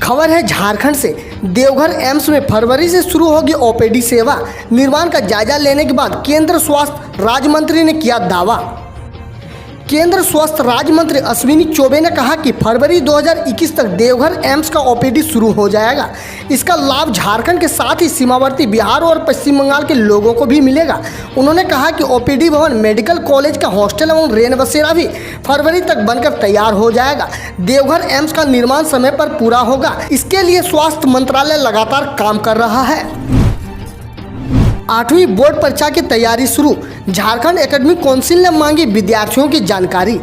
खबर है झारखंड से। देवघर एम्स में फरवरी से शुरू होगी ओपीडी सेवा। निर्माण का जायजा लेने के बाद केंद्र स्वास्थ्य राज्य मंत्री ने किया दावा। केंद्र स्वास्थ्य राज्य मंत्री अश्विनी चौबे ने कहा कि फरवरी 2021 तक देवघर एम्स का ओपीडी शुरू हो जाएगा। इसका लाभ झारखंड के साथ ही सीमावर्ती बिहार और पश्चिम बंगाल के लोगों को भी मिलेगा। उन्होंने कहा कि ओपीडी भवन, मेडिकल कॉलेज का हॉस्टल एवं रेन बसेरा भी फरवरी तक बनकर तैयार हो जाएगा। देवघर एम्स का निर्माण समय पर पूरा होगा। इसके लिए स्वास्थ्य मंत्रालय लगातार काम कर रहा है। 8वीं बोर्ड परीक्षा की तैयारी शुरू। झारखंड एकेडमिक काउंसिल ने मांगी विद्यार्थियों की जानकारी।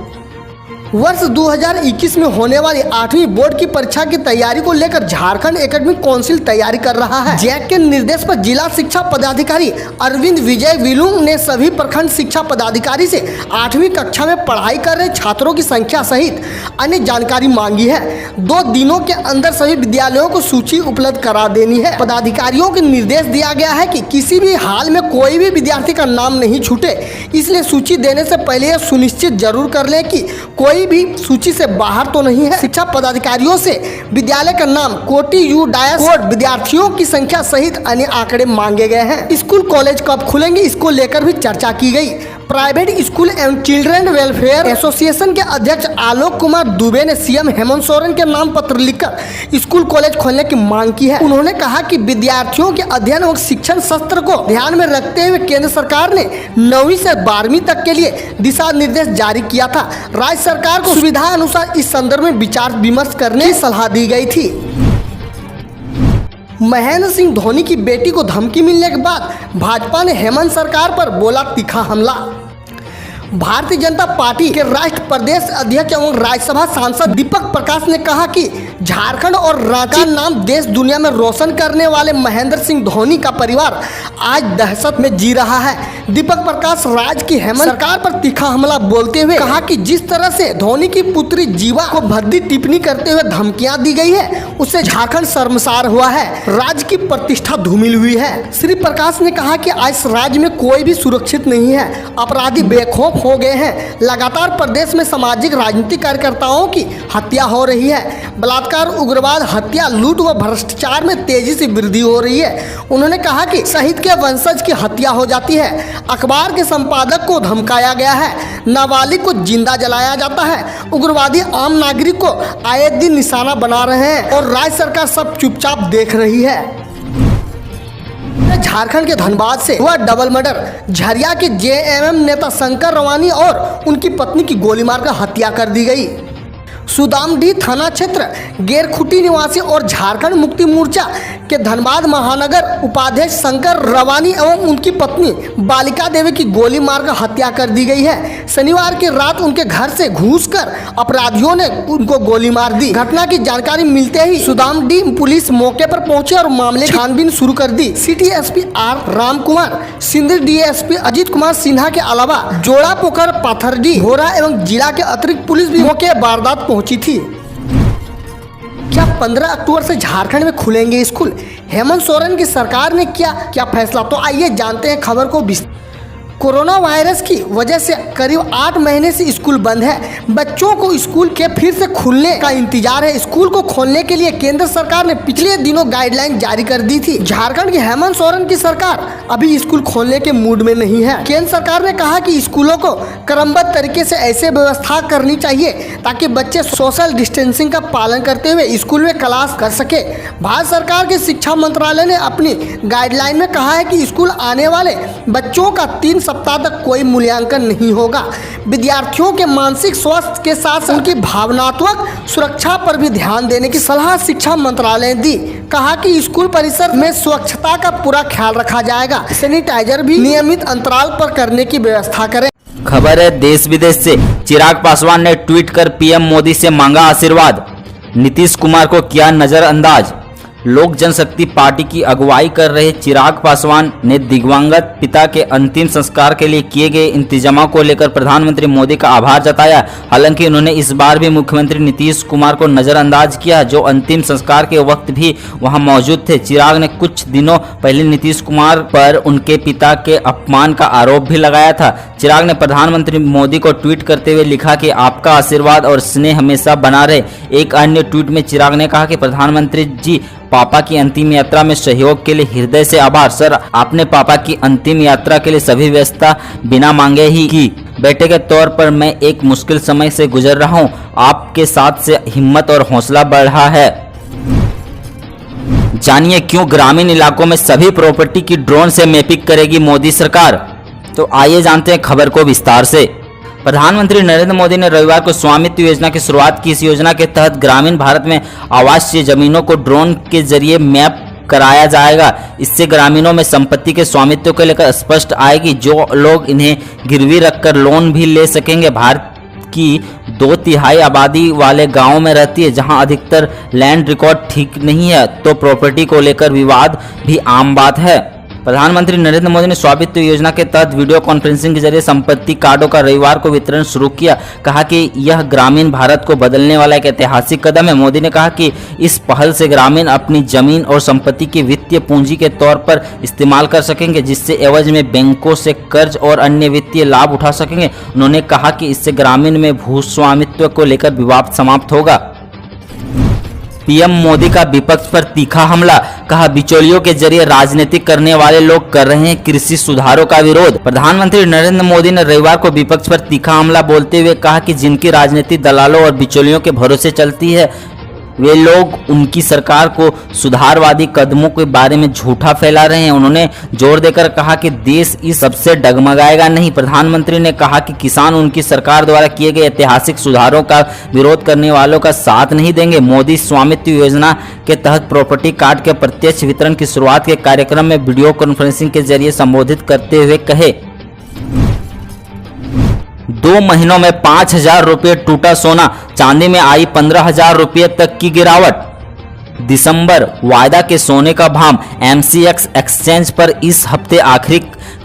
वर्ष 2021 में होने वाली 8वीं बोर्ड की परीक्षा की तैयारी को लेकर झारखंड एकेडमिक काउंसिल तैयारी कर रहा है। जैक के निर्देश पर जिला शिक्षा पदाधिकारी अरविंद विजय विलुंग ने सभी प्रखंड शिक्षा पदाधिकारी से 8वीं कक्षा में पढ़ाई कर रहे छात्रों की संख्या सहित अन्य जानकारी मांगी है। 2 दिनों के अंदर सभी विद्यालयों को सूची उपलब्ध करा देनी है। पदाधिकारियों को निर्देश दिया गया है कि किसी भी हाल में कोई भी विद्यार्थी का नाम नहीं छूटे, इसलिए सूची देने से पहले यह सुनिश्चित जरूर कर लें कि कोई भी सूची से बाहर तो नहीं है। शिक्षा पदाधिकारियों से विद्यालय का नाम, कोटि यू डायस कोड, विद्यार्थियों की संख्या सहित अन्य आंकड़े मांगे गए हैं। स्कूल कॉलेज कब खुलेंगे, इसको लेकर भी चर्चा की गई। प्राइवेट स्कूल एवं चिल्ड्रन वेलफेयर एसोसिएशन के अध्यक्ष आलोक कुमार दुबे ने सीएम हेमंत सोरेन के नाम पत्र लिखकर स्कूल कॉलेज खोलने की मांग की है। उन्होंने कहा कि विद्यार्थियों के अध्ययन और शिक्षण सत्र को ध्यान में रखते हुए केंद्र सरकार ने 9वीं से 12वीं तक के लिए दिशा निर्देश जारी किया था। राज्य सरकार को सुविधा अनुसार इस संदर्भ में विचार विमर्श करने की सलाह दी गई थी। महेंद्र सिंह धोनी की बेटी को धमकी मिलने के बाद भाजपा ने हेमंत सरकार पर बोला तीखा हमला। भारतीय जनता पार्टी के राष्ट्रीय प्रदेश अध्यक्ष एवं राज्यसभा सांसद दीपक प्रकाश ने कहा कि झारखंड और रांची का नाम देश दुनिया में रोशन करने वाले महेंद्र सिंह धोनी का परिवार आज दहशत में जी रहा है। दीपक प्रकाश राज्य की हेमंत सरकार पर तीखा हमला बोलते हुए कहा कि जिस तरह से धोनी की पुत्री जीवा को भद्दी टिप्पणी करते हुए धमकियां दी गई है, उससे झारखंड शर्मसार हुआ है। राज्य की प्रतिष्ठा धूमिल हुई है। श्री प्रकाश ने कहा कि आज राज्य में कोई भी सुरक्षित नहीं है। अपराधी बेखौफ हो गए हैं। लगातार प्रदेश में सामाजिक राजनीतिक कार्यकर्ताओं की हत्या हो रही है। बलात्कार, उग्रवाद, हत्या, लूट व भ्रष्टाचार में तेजी से वृद्धि हो रही है। उन्होंने कहा कि शहीद के वंशज की हत्या हो जाती है। अखबार के संपादक को धमकाया गया है। नाबालिग को जिंदा जलाया जाता है। उग्रवादी आम नागरिक को आए दिन निशाना बना रहे हैं और राज्य सरकार सब चुपचाप देख रही है। झारखंड के धनबाद से हुआ डबल मर्डर। झरिया के जेएमएम नेता शंकर रवानी और उनकी पत्नी की गोली मारकर हत्या कर दी गई। सुदामडीह थाना क्षेत्र गेरखुटी निवासी और झारखंड मुक्ति मोर्चा के धनबाद महानगर उपाध्यक्ष शंकर रवानी एवं उनकी पत्नी बालिका देवी की गोली मारकर हत्या कर दी गई है। शनिवार की रात उनके घर से घुसकर अपराधियों ने उनको गोली मार दी। घटना की जानकारी मिलते ही सुदामडीह पुलिस मौके पर पहुंची और मामले की छानबीन शुरू कर दी। City SP R Ram Kumar, Sindh DSP Ajit Kumar Sinha के अलावा जोड़ा पोखर, पाथरडीह, घोरा एवं जिला के अतिरिक्त पुलिस भी मौके वारदात पहुंची थी। क्या 15 अक्टूबर से झारखंड में खुलेंगे स्कूल? हेमंत सोरेन की सरकार ने क्या फैसला? तो आइए जानते हैं खबर को। कोरोना वायरस की वजह से करीब 8 महीने से स्कूल बंद है। बच्चों को स्कूल के फिर से खुलने का इंतजार है। स्कूल को खोलने के लिए केंद्र सरकार ने पिछले दिनों गाइडलाइन जारी कर दी थी। झारखंड की हेमंत सोरेन की सरकार अभी स्कूल खोलने के मूड में नहीं है। केंद्र सरकार ने कहा कि स्कूलों को क्रमबद्ध तरीके से ऐसे व्यवस्था करनी चाहिए ताकि बच्चे सोशल डिस्टेंसिंग का पालन करते हुए स्कूल में क्लास कर सके। भारत सरकार के शिक्षा मंत्रालय ने अपनी गाइडलाइन में कहा है कि स्कूल आने वाले बच्चों का 3 सप्ताह तक कोई मूल्यांकन नहीं होगा। विद्यार्थियों के मानसिक स्वास्थ्य के साथ उनकी भावनात्मक सुरक्षा पर भी ध्यान देने की सलाह शिक्षा मंत्रालय ने दी। कहा कि स्कूल परिसर में स्वच्छता का पूरा ख्याल रखा जाएगा। सैनिटाइजर भी नियमित अंतराल पर करने की व्यवस्था करें। खबर है देश विदेश से। चिराग पासवान ने ट्वीट कर पीएम मोदी से मांगा आशीर्वाद। नीतीश कुमार को किया नजरअंदाज। लोक जनशक्ति पार्टी की अगुवाई कर रहे चिराग पासवान ने दिवंगत पिता के अंतिम संस्कार के लिए किए गए इंतजामों को लेकर प्रधानमंत्री मोदी का आभार जताया। हालांकि उन्होंने इस बार भी मुख्यमंत्री नीतीश कुमार को नजरअंदाज किया, जो अंतिम संस्कार के वक्त भी वहां मौजूद थे। चिराग ने कुछ दिनों पहले नीतीश कुमार पर उनके पिता के अपमान का आरोप भी लगाया था। चिराग ने प्रधानमंत्री मोदी को ट्वीट करते हुए लिखा कि आपका आशीर्वाद और स्नेह हमेशा बना रहे। एक अन्य ट्वीट में चिराग ने कहा कि प्रधानमंत्री जी, पापा की अंतिम यात्रा में सहयोग के लिए हृदय से आभार। सर, आपने पापा की अंतिम यात्रा के लिए सभी व्यवस्था बिना मांगे ही की। बेटे के तौर पर मैं एक मुश्किल समय से गुजर रहा हूं। आपके साथ से हिम्मत और हौसला बढ़ रहा है। जानिए क्यों ग्रामीण इलाकों में सभी प्रॉपर्टी की ड्रोन से मैपिंग करेगी मोदी सरकार। तो आइए जानते हैं खबर को विस्तार से। प्रधानमंत्री नरेंद्र मोदी ने रविवार को स्वामित्व योजना की शुरुआत की। इस योजना के तहत ग्रामीण भारत में आवासीय जमीनों को ड्रोन के जरिए मैप कराया जाएगा। इससे ग्रामीणों में संपत्ति के स्वामित्व को लेकर स्पष्ट आएगी। जो लोग इन्हें गिरवी रखकर लोन भी ले सकेंगे। भारत की 2/3 आबादी वाले गांवों में रहती है, जहां अधिकतर लैंड रिकॉर्ड ठीक नहीं है, तो प्रॉपर्टी को लेकर विवाद भी आम बात है। प्रधानमंत्री नरेंद्र मोदी ने स्वामित्व योजना के तहत वीडियो कॉन्फ्रेंसिंग के जरिए संपत्ति कार्डों का रविवार को वितरण शुरू किया। कहा कि यह ग्रामीण भारत को बदलने वाला एक ऐतिहासिक कदम है। मोदी ने कहा कि इस पहल से ग्रामीण अपनी जमीन और संपत्ति की वित्तीय पूंजी के तौर पर इस्तेमाल कर सकेंगे, जिससे एवज में बैंकों से कर्ज और अन्य वित्तीय लाभ उठा सकेंगे। उन्होंने कहा कि इससे ग्रामीण में भूस्वामित्व को लेकर विवाद समाप्त होगा। पीएम मोदी का विपक्ष पर तीखा हमला। कहा, बिचौलियों के जरिए राजनीति करने वाले लोग कर रहे हैं कृषि सुधारों का विरोध। प्रधानमंत्री नरेंद्र मोदी ने रविवार को विपक्ष पर तीखा हमला बोलते हुए कहा कि जिनकी राजनीति दलालों और बिचौलियों के भरोसे चलती है, वे लोग उनकी सरकार को सुधारवादी कदमों के बारे में झूठा फैला रहे हैं। उन्होंने जोर देकर कहा कि देश इस सबसे डगमगाएगा नहीं। प्रधानमंत्री ने कहा कि किसान उनकी सरकार द्वारा किए गए ऐतिहासिक सुधारों का विरोध करने वालों का साथ नहीं देंगे। मोदी स्वामित्व योजना के तहत प्रॉपर्टी कार्ड के प्रत्यक्ष वितरण की शुरुआत के कार्यक्रम में वीडियो कॉन्फ्रेंसिंग के जरिए संबोधित करते हुए कहे, 2 महीनों में 5,000 रुपये टूटा सोना, चांदी में आई 15,000 रुपये तक की गिरावट। दिसंबर वायदा के सोने का भाव। MCX एक्सचेंज पर इस हफ्ते आखिरी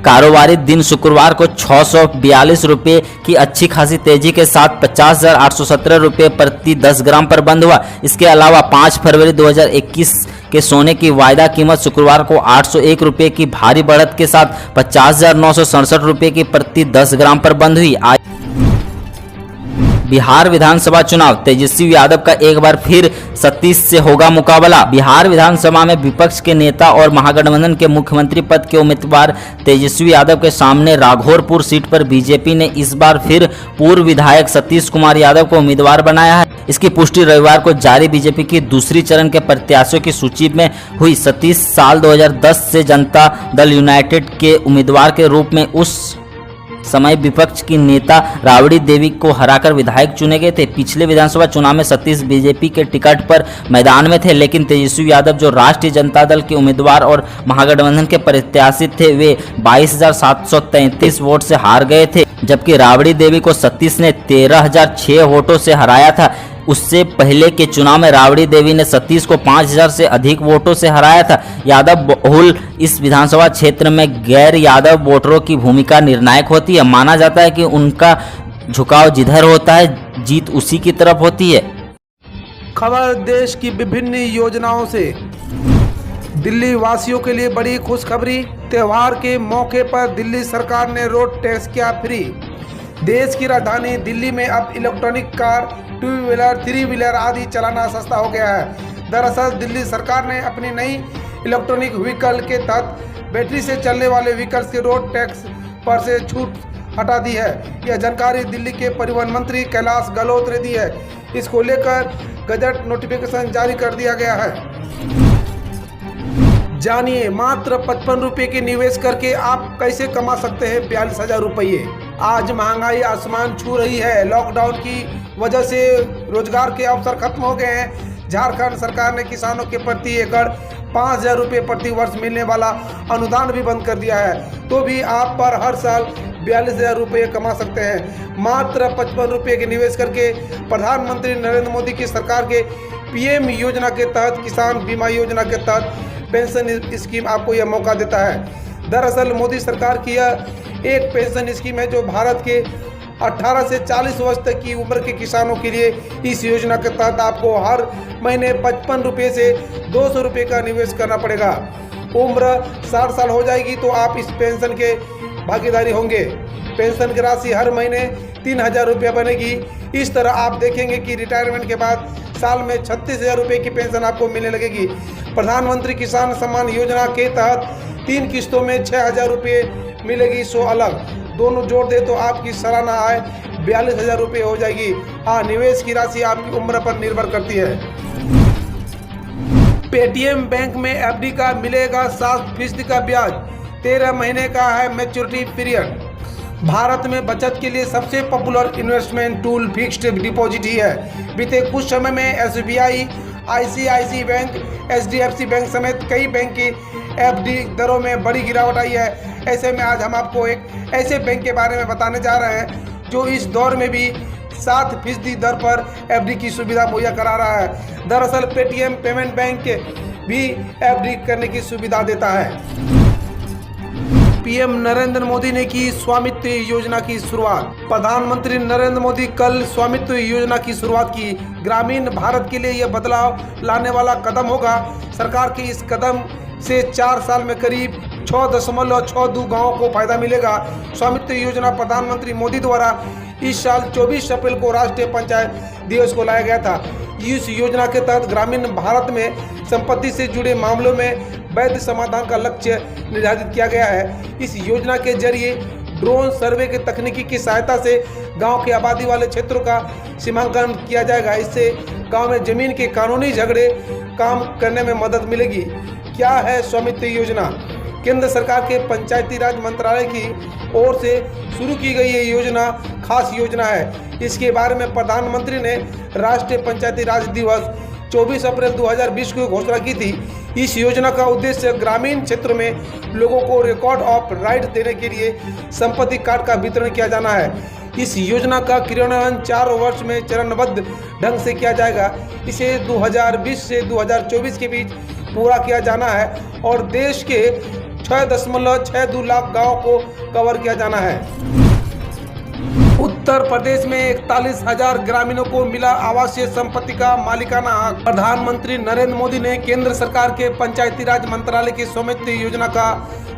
कारोबारी दिन शुक्रवार को 642 रुपये की अच्छी खासी तेजी के साथ 50,817 रुपये प्रति 10 ग्राम पर बंद हुआ। इसके अलावा 5 फरवरी 2021 के सोने की वायदा कीमत शुक्रवार को 801 रुपये की भारी बढ़त के साथ 50,967 रुपये की प्रति 10 ग्राम पर बंद हुई। बिहार विधानसभा चुनाव। तेजस्वी यादव का एक बार फिर सतीश से होगा मुकाबला। बिहार विधानसभा में विपक्ष के नेता और महागठबंधन के मुख्यमंत्री पद के उम्मीदवार तेजस्वी यादव के सामने राघोरपुर सीट पर बीजेपी ने इस बार फिर पूर्व विधायक सतीश कुमार यादव को उम्मीदवार बनाया है। इसकी पुष्टि रविवार को जारी बीजेपी की दूसरी चरण के प्रत्याशियों की सूची में हुई। सतीश साल 2010 से जनता दल यूनाइटेड के उम्मीदवार के रूप में उस समय विपक्ष की नेता राबड़ी देवी को हराकर विधायक चुने गए थे। पिछले विधानसभा चुनाव में सतीश बीजेपी के टिकट पर मैदान में थे, लेकिन तेजस्वी यादव जो राष्ट्रीय जनता दल के उम्मीदवार और महागठबंधन के प्रत्याशी थे, वे 22,733 वोट से हार गए थे, जबकि राबड़ी देवी को सतीश ने 13,006 वोटों से हराया था। उससे पहले के चुनाव में राबड़ी देवी ने सतीश को 5,000 से अधिक वोटों से हराया था। यादव बहुल इस विधानसभा क्षेत्र में गैर यादव वोटरों की भूमिका निर्णायक होती है। माना जाता है कि उनका झुकाव जिधर होता है, जीत उसी की तरफ होती है। खबर देश की विभिन्न योजनाओं से। दिल्ली वासियों के लिए बड़ी खुशखबरी। त्योहार के मौके पर दिल्ली सरकार ने रोड टैक्स किया फ्री। देश की राजधानी दिल्ली में अब इलेक्ट्रॉनिक कार, 2 व्हीलर, 3 व्हीलर आदि चलाना सस्ता हो गया है। दरअसल दिल्ली सरकार ने अपनी नई इलेक्ट्रॉनिक व्हीकल के तहत बैटरी से चलने वाले व्हीकल्स के रोड टैक्स पर से छूट हटा दी है। यह जानकारी दिल्ली के परिवहन मंत्री कैलाश गहलोत ने दी है। इसको लेकर गजट नोटिफिकेशन जारी कर दिया गया है। जानिए मात्र 55 रुपये के निवेश करके आप कैसे कमा सकते हैं 42,000 रुपये। आज महंगाई आसमान छू रही है। लॉकडाउन की वजह से रोजगार के अवसर खत्म हो गए हैं। झारखंड सरकार ने किसानों के प्रति एकड़ 5,000 रुपये प्रति वर्ष मिलने वाला अनुदान भी बंद कर दिया है। तो भी आप पर हर साल 42,000 रुपये कमा सकते हैं। मात्र 55 रुपये के निवेश करके प्रधानमंत्री नरेंद्र मोदी की सरकार के पीएम योजना के तहत, किसान बीमा योजना के तहत पेंशन स्कीम आपको यह मौका देता है। दरअसल मोदी सरकार की यह एक पेंशन स्कीम है जो भारत के 18 से 40 वर्ष तक की उम्र के किसानों के लिए इस योजना के तहत आपको हर महीने 55 रुपये से 200 रुपये का निवेश करना पड़ेगा। उम्र 60 साल हो जाएगी तो आप इस पेंशन के भागीदारी होंगे। पेंशन की राशि हर महीने 3,000 रुपये बनेगी। इस तरह आप देखेंगे कि रिटायरमेंट के बाद साल में 36,000 रुपये की पेंशन आपको मिलने लगेगी। प्रधानमंत्री किसान सम्मान योजना के तहत 3 किस्तों में 6,000 रुपये मिलेगी, 100 अलग। दोनों जोड़ दे तो आपकी सालाना आय 42,000 रुपये हो जाएगी। हाँ, निवेश की राशि आपकी उम्र पर निर्भर करती है। पेटीएम बैंक में एफडी का मिलेगा 7% का ब्याज, 13 महीने का है मैच्योरिटी पीरियड। भारत में बचत के लिए सबसे popular investment tool fixed deposit ही है। बीते कुछ समय में SBI, ICICI bank, HDFC bank समेत कई बैंक की एफडी दरों में बड़ी गिरावट आई है। ऐसे में आज हम आपको एक ऐसे बैंक के बारे में बताने जा रहे हैं जो इस दौर में भी 7% दर पर एफडी की सुविधा मुहैया करा रहा है। दरअसल पेटीएम पेमेंट बैंक भी एफडी करने की सुविधा देता है। पीएम नरेंद्र मोदी ने की स्वामित्व योजना की शुरुआत। प्रधानमंत्री नरेंद्र मोदी कल स्वामित्व योजना की शुरुआत की। ग्रामीण भारत के लिए यह बदलाव लाने वाला कदम होगा। सरकार के इस कदम से 4 साल में करीब 6.62 गाँव को फायदा मिलेगा। स्वामित्व योजना प्रधानमंत्री मोदी द्वारा इस साल 24 अप्रैल को राष्ट्रीय पंचायत दिवस को लाया गया था। इस योजना के तहत ग्रामीण भारत में संपत्ति से जुड़े मामलों में वैध समाधान का लक्ष्य निर्धारित किया गया है। इस योजना के जरिए ड्रोन सर्वे के तकनीकी की सहायता से गांव की आबादी वाले क्षेत्रों का सीमांकन किया जाएगा। इससे गांव में जमीन के कानूनी झगड़े काम करने में मदद मिलेगी। क्या है स्वामित्व योजना? केंद्र सरकार के पंचायती राज मंत्रालय की ओर से शुरू की गई ये योजना खास योजना है। इसके बारे में प्रधानमंत्री ने राष्ट्रीय पंचायती राज दिवस 24 अप्रैल 2020 को घोषणा की थी। इस योजना का उद्देश्य ग्रामीण क्षेत्र में लोगों को रिकॉर्ड ऑफ राइट देने के लिए संपत्ति कार्ड का वितरण किया जाना है। इस योजना का क्रियान्वयन 4 वर्ष में चरणबद्ध ढंग से किया जाएगा। इसे 2020 से 2024 के बीच पूरा किया जाना है और देश के 6.62 लाख गाँव को कवर किया जाना है। उत्तर प्रदेश में 41,000 ग्रामीणों को मिला आवासीय संपत्ति का मालिकाना हक। प्रधानमंत्री नरेंद्र मोदी ने केंद्र सरकार के पंचायती राज मंत्रालय की स्वामित्व योजना का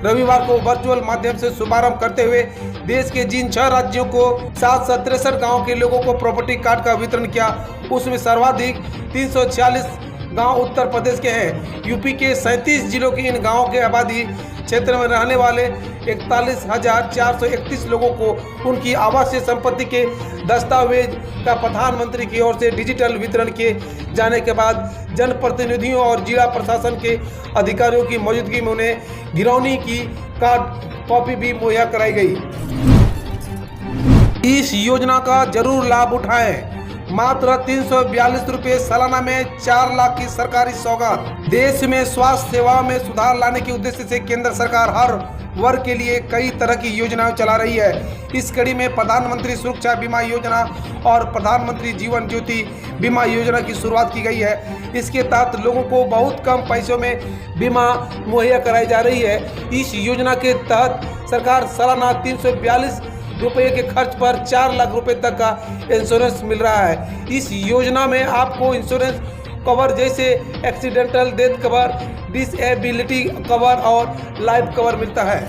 रविवार को वर्चुअल माध्यम से शुभारंभ करते हुए देश के जिन 6 राज्यों को 763 गाँव के लोगों को प्रॉपर्टी कार्ड का वितरण किया, उसमें सर्वाधिक 346 गांव उत्तर प्रदेश के हैं। यूपी के 37 जिलों की इन गांवों के आबादी क्षेत्र में रहने वाले 41,431 लोगों को उनकी आवासीय संपत्ति के दस्तावेज का प्रधानमंत्री की ओर से डिजिटल वितरण किए जाने के बाद जनप्रतिनिधियों और जिला प्रशासन के अधिकारियों की मौजूदगी में उन्हें गिरौनी की कार्ड कॉपी भी मुहैया कराई गई। इस योजना का जरूर लाभ उठाएं। मात्र 342 रुपये सालाना में 4 लाख की सरकारी सौगात। देश में स्वास्थ्य सेवाओं में सुधार लाने के उद्देश्य से केंद्र सरकार हर वर्ग के लिए कई तरह की योजनाएं चला रही है। इस कड़ी में प्रधानमंत्री सुरक्षा बीमा योजना और प्रधानमंत्री जीवन ज्योति बीमा योजना की शुरुआत की गई है। इसके तहत लोगों को बहुत कम पैसों में बीमा मुहैया कराई जा रही है। इस योजना के तहत सरकार सालाना 342 रुपये के खर्च पर 4 लाख रुपए तक का इंश्योरेंस मिल रहा है। इस योजना में आपको इंश्योरेंस कवर जैसे accidental death cover, disability cover और लाइफ कवर मिलता है।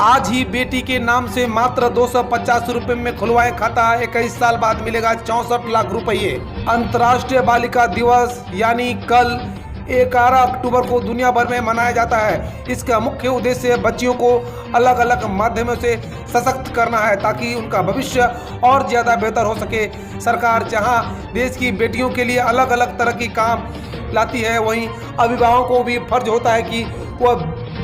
आज ही बेटी के नाम से मात्र 250 रुपये में खुलवाएं खाता। 21 साल बाद मिलेगा 64 लाख रुपये। अंतर्राष्ट्रीय बालिका दिवस यानी कल 11 अक्टूबर को दुनिया भर में मनाया जाता है। इसका मुख्य उद्देश्य बच्चियों को अलग अलग माध्यमों से सशक्त करना है ताकि उनका भविष्य और ज़्यादा बेहतर हो सके। सरकार जहां देश की बेटियों के लिए अलग अलग तरह की काम लाती है, वहीं अभिभावकों को भी फर्ज होता है कि वह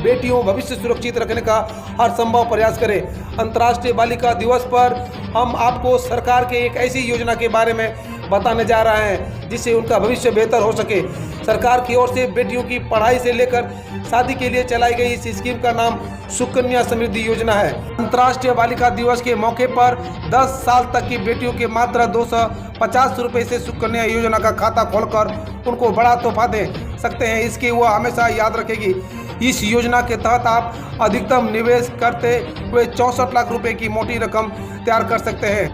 बेटियों भविष्य सुरक्षित रखने का हर संभव प्रयास करें। अंतर्राष्ट्रीय बालिका दिवस पर हम आपको सरकार के एक ऐसी योजना के बारे में बताने जा रहे हैं, जिससे उनका भविष्य बेहतर हो सके। सरकार की ओर से बेटियों की पढ़ाई से लेकर शादी के लिए चलाई गई इस स्कीम का नाम सुकन्या समृद्धि योजना है। अंतर्राष्ट्रीय बालिका दिवस के मौके पर 10 साल तक की बेटियों के मात्र 250 रुपये से सुकन्या योजना का खाता खोलकर उनको बड़ा तोहफा दे सकते हैं। इसकी वह हमेशा याद रखेगी। इस योजना के तहत आप अधिकतम निवेश करते हुए 64 लाख रुपए की मोटी रकम तैयार कर सकते हैं।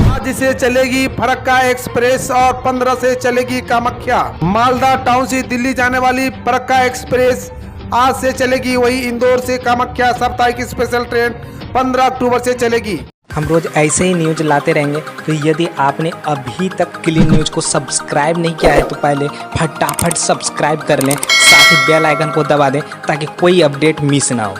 आज से चलेगी फरक्का एक्सप्रेस और 15 से चलेगी कामाख्या। मालदा टाउन से दिल्ली जाने वाली फरक्का एक्सप्रेस आज से चलेगी। वही इंदौर से कामाख्या साप्ताहिक स्पेशल ट्रेन 15 अक्टूबर से चलेगी। हम रोज ऐसे ही न्यूज लाते रहेंगे, तो यदि आपने अभी तक क्लीन न्यूज को सब्सक्राइब नहीं किया है तो पहले फटाफट सब्सक्राइब कर लें, साथ ही बेल आइकन को दबा दें ताकि कोई अपडेट मिस ना हो।